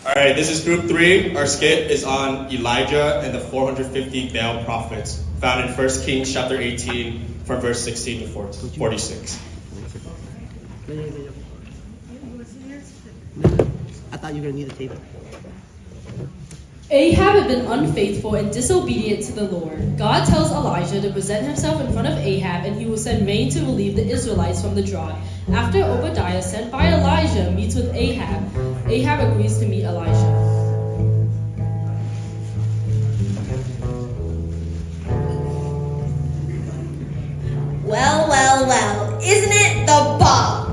All right, this is group 3. Our skit is on Elijah and the 450 Baal prophets, found in 1 Kings chapter 18, from verse 16 to 46. I thought you were going to need a table. Ahab had been unfaithful and disobedient to the Lord. God tells Elijah to present himself in front of Ahab, and he will send rain to relieve the Israelites from the drought. After Obadiah, sent by Elijah, meets with Ahab, Ahab agrees to meet Elijah. Well, isn't it the Baal?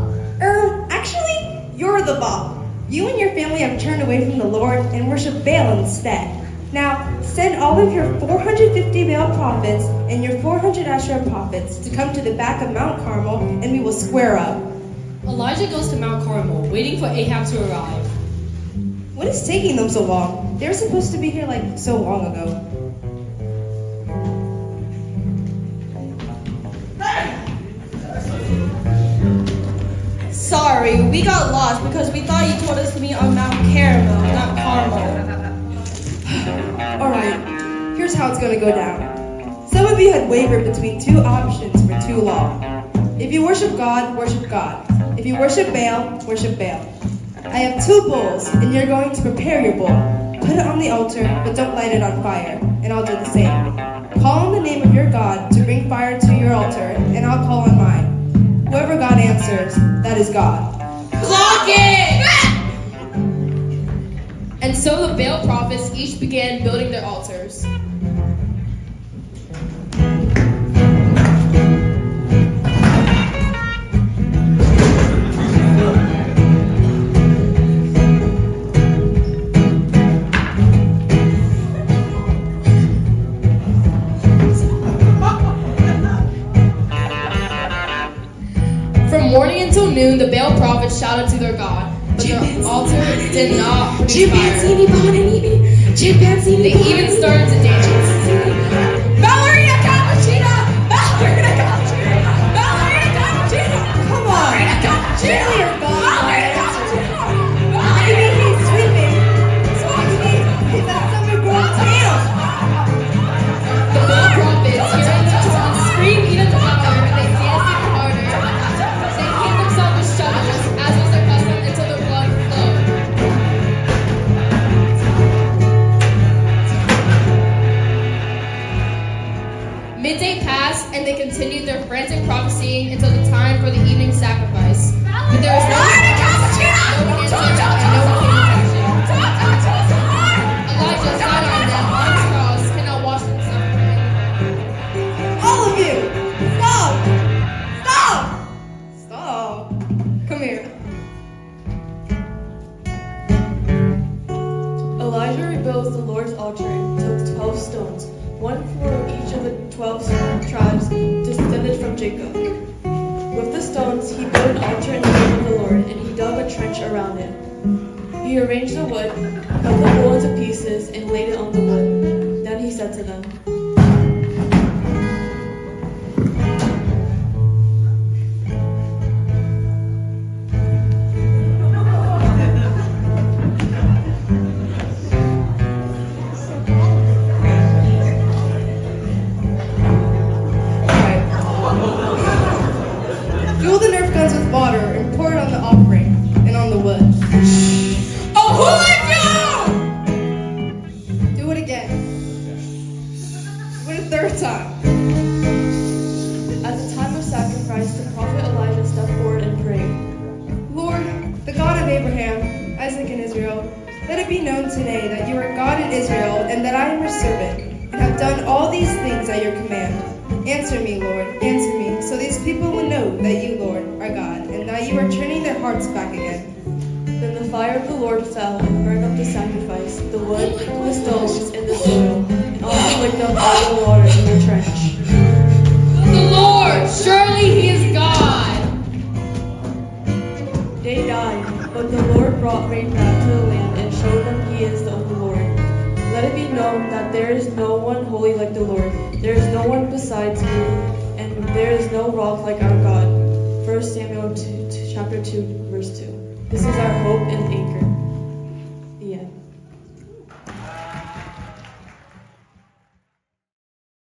Actually, you're the Baal. You and your family have turned away from the Lord and worship Baal instead. Now, send all of your 450 Baal prophets and your 400 Asherah prophets to come to the back of Mount Carmel, and we will square up. Elijah goes to Mount Carmel, waiting for Ahab to arrive. What is taking them so long? They were supposed to be here like so long ago. Sorry, we got lost because we thought you told us to meet on Mount Carmel, not Carmel. Alright, here's how it's going to go down. Some of you had wavered between two options for too long. If you worship God, worship God. If you worship Baal, worship Baal. I have 2 bulls, and you're going to prepare your bull. Put it on the altar, but don't light it on fire, and I'll do the same. Call on the name of your God to bring fire to your altar, and I'll call on mine. Whoever God answers, that is God. Clock it! And so the Baal prophets each began building their altars. From morning until noon, the Baal prophets shouted to their God, but their altar did not produce fire. They even started to dance. Ballerina cappuccino! Ballerina cappuccino! Ballerina cappuccino! Come on! Ballerina cappuccino! Your God! Ballerina cappuccino! Maybe he's sweeping. He's at Summer Grove Tail. The Baal prophets, hearing the song, scream even louder, and they danced even harder. They hit themselves with shovels, as was their custom, until their blood flowed. Midday passed, and they continued their frantic prophesying until the time for the evening sacrifice. But there was no response, no one answered, and no one came to action. Elijah sat on them on his cross, cannot wash himself away. All of you! Stop! Stop! Stop. Come here. Elijah rebuilt the Lord's altar and took 12 stones, one for each of the 12 tribes descended from Jacob. With the stones, he built an altar in the name of the Lord, and he dug a trench around it. He arranged the wood, cut the bull into pieces, and laid it on the wood. Then he said to them, Fuel the Nerf guns with water and pour it on the offering and on the wood. Oh, who let you? Do it again. Do it a 3rd time. At the time of sacrifice, the prophet Elijah stepped forward and prayed. Lord, the God of Abraham, Isaac, and Israel, let it be known today that you are God in Israel and that I am your servant, and have done all these things at your command. Answer me, Lord, answer me, so these people will know that you, Lord, are God, and that you are turning their hearts back again. Then the fire of the Lord fell and burned up the sacrifice, the wood, the stones, and the soil, and also licked up all the water in the trench. The Lord, surely he is God. They died, but the Lord brought rain down to the land and showed them he is the only Lord. Let it be known that there is no one holy like the Lord. There is no one besides you, and there is no rock like our God. 1 Samuel chapter 2, verse 2. This is our hope and